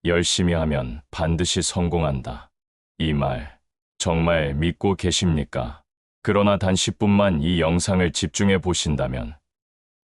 열심히 하면 반드시 성공한다. 이 말, 정말 믿고 계십니까? 그러나 단 10분만 이 영상을 집중해 보신다면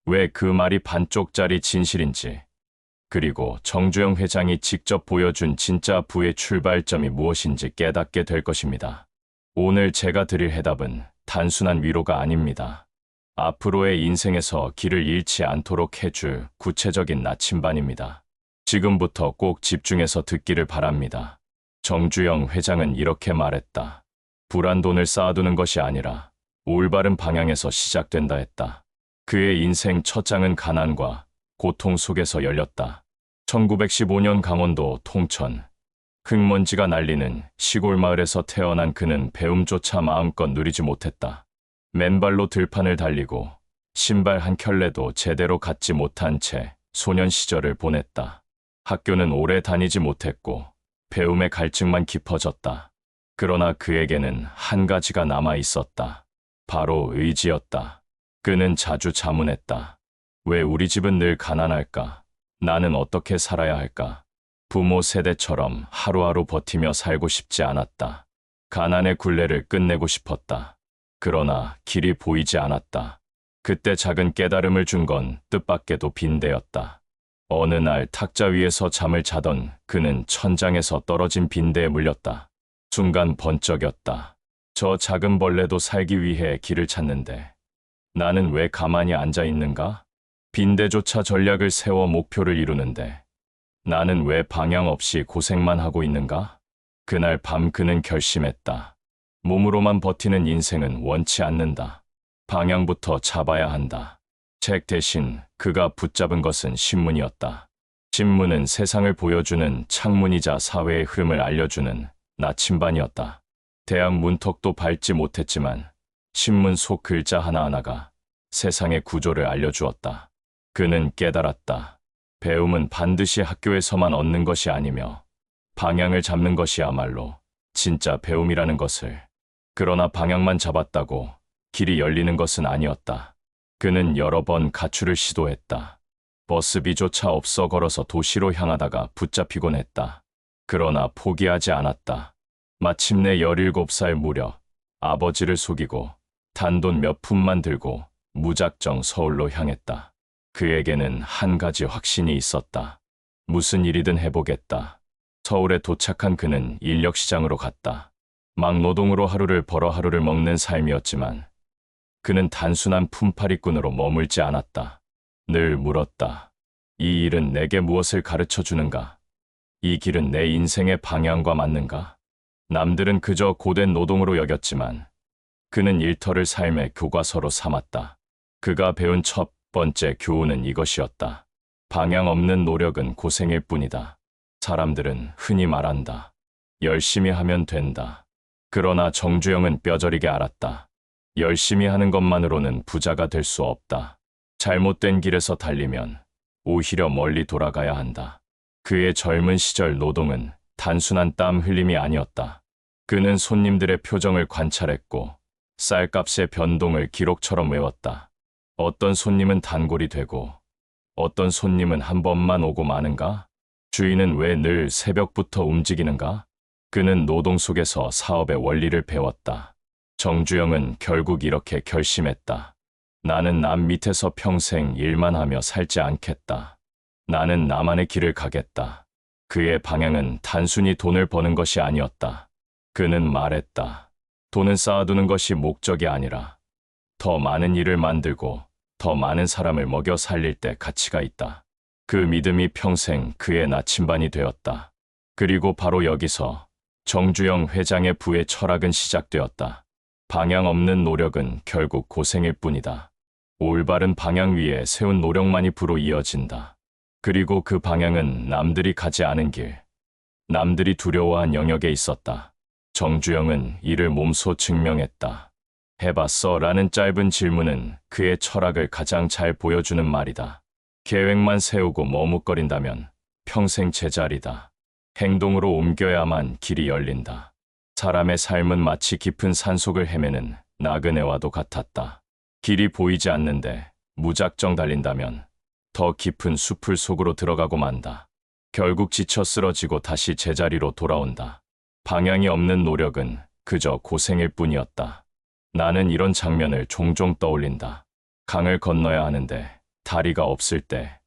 왜 그 말이 반쪽짜리 진실인지, 그리고 정주영 회장이 직접 보여준 진짜 부의 출발점이 무엇인지 깨닫게 될 것입니다. 오늘 제가 드릴 해답은 단순한 위로가 아닙니다. 앞으로의 인생에서 길을 잃지 않도록 해줄 구체적인 나침반입니다. 지금부터 꼭 집중해서 듣기를 바랍니다. 정주영 회장은 이렇게 말했다. 불안 돈을 쌓아두는 것이 아니라 올바른 방향에서 시작된다 했다. 그의 인생 첫 장은 가난과 고통 속에서 열렸다. 1915년 강원도 통천, 흙먼지가 날리는 시골 마을에서 태어난 그는 배움조차 마음껏 누리지 못했다. 맨발로 들판을 달리고 신발 한 켤레도 제대로 갖지 못한 채 소년 시절을 보냈다. 학교는 오래 다니지 못했고 배움의 갈증만 깊어졌다. 그러나 그에게는 한 가지가 남아 있었다. 바로 의지였다. 그는 자주 자문했다. 왜 우리 집은 늘 가난할까? 나는 어떻게 살아야 할까? 부모 세대처럼 하루하루 버티며 살고 싶지 않았다. 가난의 굴레를 끝내고 싶었다. 그러나 길이 보이지 않았다. 그때 작은 깨달음을 준 건 뜻밖에도 빈대였다. 어느 날 탁자 위에서 잠을 자던 그는 천장에서 떨어진 빈대에 물렸다. 순간 번쩍였다. 저 작은 벌레도 살기 위해 길을 찾는데 나는 왜 가만히 앉아 있는가? 빈대조차 전략을 세워 목표를 이루는데 나는 왜 방향 없이 고생만 하고 있는가? 그날 밤 그는 결심했다. 몸으로만 버티는 인생은 원치 않는다. 방향부터 잡아야 한다. 책 대신 그가 붙잡은 것은 신문이었다. 신문은 세상을 보여주는 창문이자 사회의 흐름을 알려주는 나침반이었다. 대학 문턱도 밟지 못했지만 신문 속 글자 하나하나가 세상의 구조를 알려주었다. 그는 깨달았다. 배움은 반드시 학교에서만 얻는 것이 아니며 방향을 잡는 것이야말로 진짜 배움이라는 것을. 그러나 방향만 잡았다고 길이 열리는 것은 아니었다. 그는 여러 번 가출을 시도했다. 버스비조차 없어 걸어서 도시로 향하다가 붙잡히곤 했다. 그러나 포기하지 않았다. 마침내 17살 무렵 아버지를 속이고 단돈 몇 푼만 들고 무작정 서울로 향했다. 그에게는 한 가지 확신이 있었다. 무슨 일이든 해보겠다. 서울에 도착한 그는 인력시장으로 갔다. 막노동으로 하루를 벌어 하루를 먹는 삶이었지만 그는 단순한 품팔이꾼으로 머물지 않았다. 늘 물었다. 이 일은 내게 무엇을 가르쳐 주는가? 이 길은 내 인생의 방향과 맞는가? 남들은 그저 고된 노동으로 여겼지만 그는 일터를 삶의 교과서로 삼았다. 그가 배운 첫 번째 교훈은 이것이었다. 방향 없는 노력은 고생일 뿐이다. 사람들은 흔히 말한다. 열심히 하면 된다. 그러나 정주영은 뼈저리게 알았다. 열심히 하는 것만으로는 부자가 될 수 없다. 잘못된 길에서 달리면 오히려 멀리 돌아가야 한다. 그의 젊은 시절 노동은 단순한 땀 흘림이 아니었다. 그는 손님들의 표정을 관찰했고 쌀값의 변동을 기록처럼 외웠다. 어떤 손님은 단골이 되고 어떤 손님은 한 번만 오고 마는가? 주인은 왜 늘 새벽부터 움직이는가? 그는 노동 속에서 사업의 원리를 배웠다. 정주영은 결국 이렇게 결심했다. 나는 남 밑에서 평생 일만 하며 살지 않겠다. 나는 나만의 길을 가겠다. 그의 방향은 단순히 돈을 버는 것이 아니었다. 그는 말했다. 돈은 쌓아두는 것이 목적이 아니라 더 많은 일을 만들고 더 많은 사람을 먹여 살릴 때 가치가 있다. 그 믿음이 평생 그의 나침반이 되었다. 그리고 바로 여기서 정주영 회장의 부의 철학은 시작되었다. 방향 없는 노력은 결국 고생일 뿐이다. 올바른 방향 위에 세운 노력만이 부로 이어진다. 그리고 그 방향은 남들이 가지 않은 길, 남들이 두려워한 영역에 있었다. 정주영은 이를 몸소 증명했다. 해봤어? 라는 짧은 질문은 그의 철학을 가장 잘 보여주는 말이다. 계획만 세우고 머뭇거린다면 평생 제자리다. 행동으로 옮겨야만 길이 열린다. 사람의 삶은 마치 깊은 산속을 헤매는 나그네와도 같았다. 길이 보이지 않는데 무작정 달린다면 더 깊은 숲을 속으로 들어가고 만다. 결국 지쳐 쓰러지고 다시 제자리로 돌아온다. 방향이 없는 노력은 그저 고생일 뿐이었다. 나는 이런 장면을 종종 떠올린다. 강을 건너야 하는데 다리가 없을 때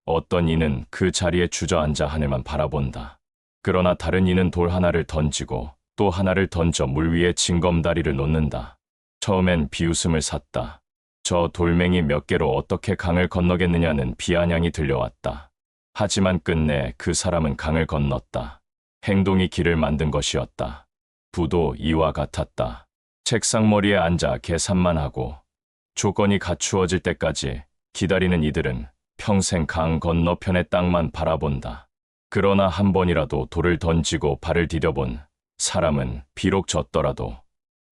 어떤 이는 그 자리에 주저앉아 하늘만 바라본다. 그러나 다른 이는 돌 하나를 던지고 또 하나를 던져 물 위에 징검다리를 놓는다. 처음엔 비웃음을 샀다. 저 돌멩이 몇 개로 어떻게 강을 건너겠느냐는 비아냥이 들려왔다. 하지만 끝내 그 사람은 강을 건넜다. 행동이 길을 만든 것이었다. 부도 이와 같았다. 책상머리에 앉아 계산만 하고 조건이 갖추어질 때까지 기다리는 이들은 평생 강 건너편의 땅만 바라본다. 그러나 한 번이라도 돌을 던지고 발을 디뎌본 사람은 비록 졌더라도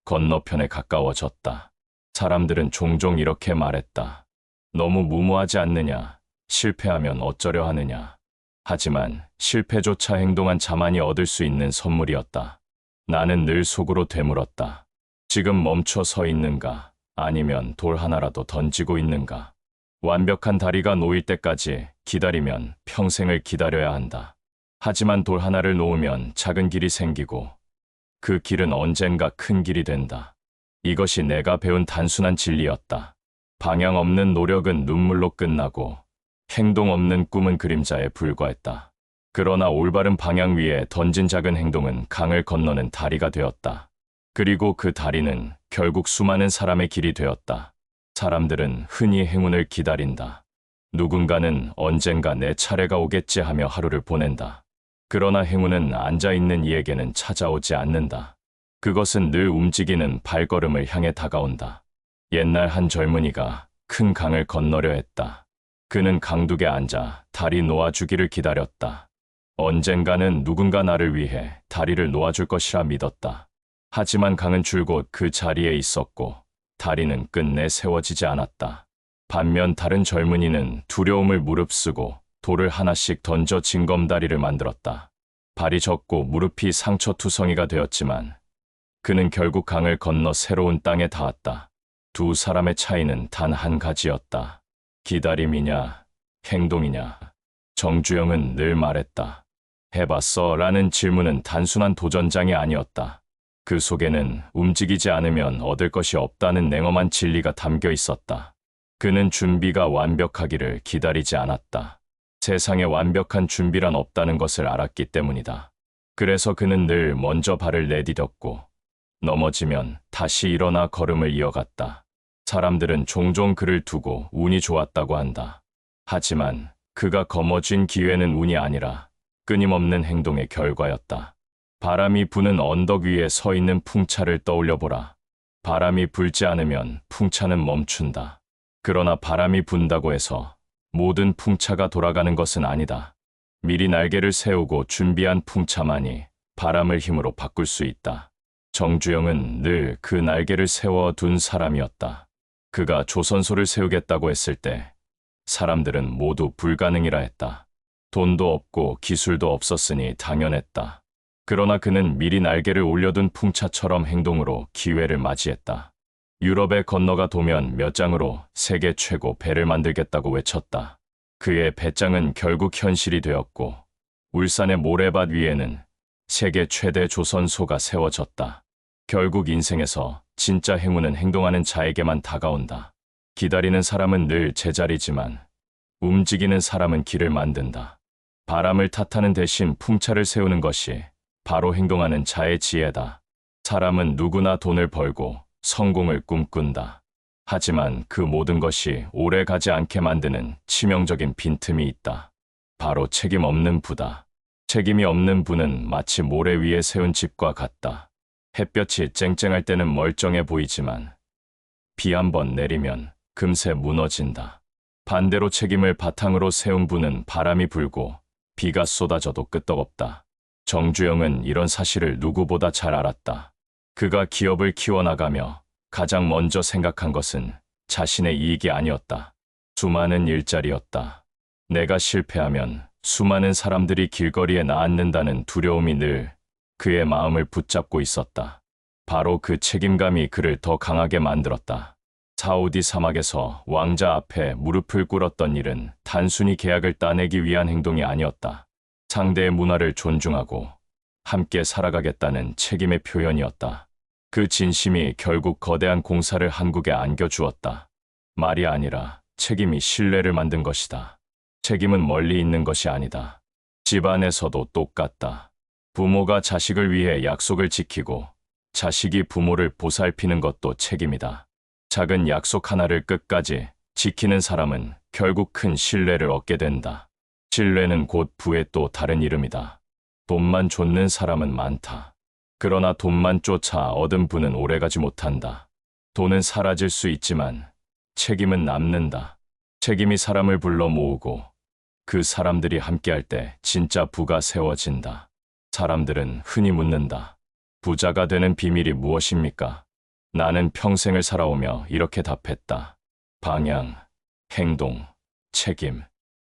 건너편에 가까워졌다. 사람들은 종종 이렇게 말했다. 너무 무모하지 않느냐? 실패하면 어쩌려 하느냐? 하지만 실패조차 행동한 자만이 얻을 수 있는 선물이었다. 나는 늘 속으로 되물었다. 지금 멈춰 서 있는가? 아니면 돌 하나라도 던지고 있는가? 완벽한 다리가 놓일 때까지 기다리면 평생을 기다려야 한다. 하지만 돌 하나를 놓으면 작은 길이 생기고 그 길은 언젠가 큰 길이 된다. 이것이 내가 배운 단순한 진리였다. 방향 없는 노력은 눈물로 끝나고 행동 없는 꿈은 그림자에 불과했다. 그러나 올바른 방향 위에 던진 작은 행동은 강을 건너는 다리가 되었다. 그리고 그 다리는 결국 수많은 사람의 길이 되었다. 사람들은 흔히 행운을 기다린다. 누군가는 언젠가 내 차례가 오겠지 하며 하루를 보낸다. 그러나 행운은 앉아있는 이에게는 찾아오지 않는다. 그것은 늘 움직이는 발걸음을 향해 다가온다. 옛날 한 젊은이가 큰 강을 건너려 했다. 그는 강둑에 앉아 다리 놓아주기를 기다렸다. 언젠가는 누군가 나를 위해 다리를 놓아줄 것이라 믿었다. 하지만 강은 줄곧 그 자리에 있었고 다리는 끝내 세워지지 않았다. 반면 다른 젊은이는 두려움을 무릅쓰고 돌을 하나씩 던져 징검다리를 만들었다. 발이 젖고 무릎이 상처투성이가 되었지만 그는 결국 강을 건너 새로운 땅에 닿았다. 두 사람의 차이는 단 한 가지였다. 기다림이냐, 행동이냐. 정주영은 늘 말했다. 해봤어? 라는 질문은 단순한 도전장이 아니었다. 그 속에는 움직이지 않으면 얻을 것이 없다는 냉엄한 진리가 담겨 있었다. 그는 준비가 완벽하기를 기다리지 않았다. 세상에 완벽한 준비란 없다는 것을 알았기 때문이다. 그래서 그는 늘 먼저 발을 내디뎠고 넘어지면 다시 일어나 걸음을 이어갔다. 사람들은 종종 그를 두고 운이 좋았다고 한다. 하지만 그가 거머쥔 기회는 운이 아니라 끊임없는 행동의 결과였다. 바람이 부는 언덕 위에 서 있는 풍차를 떠올려보라. 바람이 불지 않으면 풍차는 멈춘다. 그러나 바람이 분다고 해서 모든 풍차가 돌아가는 것은 아니다. 미리 날개를 세우고 준비한 풍차만이 바람을 힘으로 바꿀 수 있다. 정주영은 늘 그 날개를 세워둔 사람이었다. 그가 조선소를 세우겠다고 했을 때 사람들은 모두 불가능이라 했다. 돈도 없고 기술도 없었으니 당연했다. 그러나 그는 미리 날개를 올려둔 풍차처럼 행동으로 기회를 맞이했다. 유럽에 건너가 도면 몇 장으로 세계 최고 배를 만들겠다고 외쳤다. 그의 배짱은 결국 현실이 되었고 울산의 모래밭 위에는 세계 최대 조선소가 세워졌다. 결국 인생에서 진짜 행운은 행동하는 자에게만 다가온다. 기다리는 사람은 늘 제자리지만 움직이는 사람은 길을 만든다. 바람을 탓하는 대신 풍차를 세우는 것이 바로 행동하는 자의 지혜다. 사람은 누구나 돈을 벌고 성공을 꿈꾼다. 하지만 그 모든 것이 오래 가지 않게 만드는 치명적인 빈틈이 있다. 바로 책임 없는 부다. 책임이 없는 부는 마치 모래 위에 세운 집과 같다. 햇볕이 쨍쨍할 때는 멀쩡해 보이지만 비 한 번 내리면 금세 무너진다. 반대로 책임을 바탕으로 세운 부는 바람이 불고 비가 쏟아져도 끄떡없다. 정주영은 이런 사실을 누구보다 잘 알았다. 그가 기업을 키워나가며 가장 먼저 생각한 것은 자신의 이익이 아니었다. 수많은 일자리였다. 내가 실패하면 수많은 사람들이 길거리에 나앉는다는 두려움이 늘 그의 마음을 붙잡고 있었다. 바로 그 책임감이 그를 더 강하게 만들었다. 사우디 사막에서 왕자 앞에 무릎을 꿇었던 일은 단순히 계약을 따내기 위한 행동이 아니었다. 상대의 문화를 존중하고 함께 살아가겠다는 책임의 표현이었다. 그 진심이 결국 거대한 공사를 한국에 안겨주었다. 말이 아니라 책임이 신뢰를 만든 것이다. 책임은 멀리 있는 것이 아니다. 집안에서도 똑같다. 부모가 자식을 위해 약속을 지키고 자식이 부모를 보살피는 것도 책임이다. 작은 약속 하나를 끝까지 지키는 사람은 결국 큰 신뢰를 얻게 된다. 신뢰는 곧 부의 또 다른 이름이다. 돈만 쫓는 사람은 많다. 그러나 돈만 쫓아 얻은 부는 오래가지 못한다. 돈은 사라질 수 있지만 책임은 남는다. 책임이 사람을 불러 모으고 그 사람들이 함께할 때 진짜 부가 세워진다. 사람들은 흔히 묻는다. 부자가 되는 비밀이 무엇입니까? 나는 평생을 살아오며 이렇게 답했다. 방향, 행동, 책임.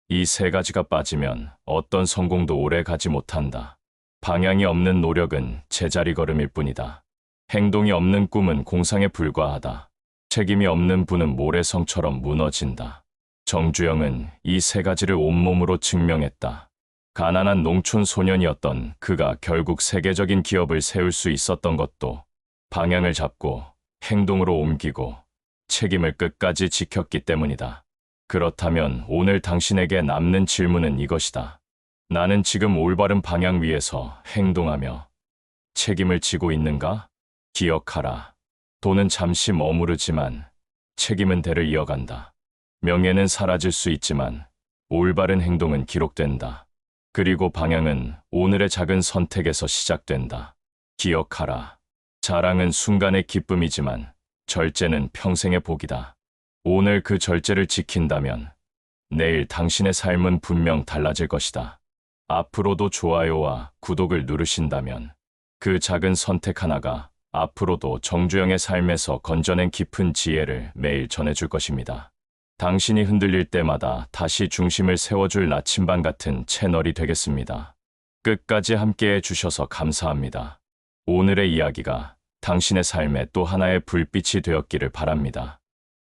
이 세 가지가 빠지면 어떤 성공도 오래 가지 못한다. 방향이 없는 노력은 제자리 걸음일 뿐이다. 행동이 없는 꿈은 공상에 불과하다. 책임이 없는 부는 모래성처럼 무너진다. 정주영은 이 세 가지를 온몸으로 증명했다. 가난한 농촌 소년이었던 그가 결국 세계적인 기업을 세울 수 있었던 것도 방향을 잡고 행동으로 옮기고 책임을 끝까지 지켰기 때문이다. 그렇다면 오늘 당신에게 남는 질문은 이것이다. 나는 지금 올바른 방향 위에서 행동하며 책임을 지고 있는가? 기억하라. 돈은 잠시 머무르지만 책임은 대를 이어간다. 명예는 사라질 수 있지만 올바른 행동은 기록된다. 그리고 방향은 오늘의 작은 선택에서 시작된다. 기억하라. 자랑은 순간의 기쁨이지만 절제는 평생의 복이다. 오늘 그 절제를 지킨다면 내일 당신의 삶은 분명 달라질 것이다. 앞으로도 좋아요와 구독을 누르신다면 그 작은 선택 하나가 앞으로도 정주영의 삶에서 건져낸 깊은 지혜를 매일 전해줄 것입니다. 당신이 흔들릴 때마다 다시 중심을 세워줄 나침반 같은 채널이 되겠습니다. 끝까지 함께해 주셔서 감사합니다. 오늘의 이야기가 당신의 삶에 또 하나의 불빛이 되었기를 바랍니다.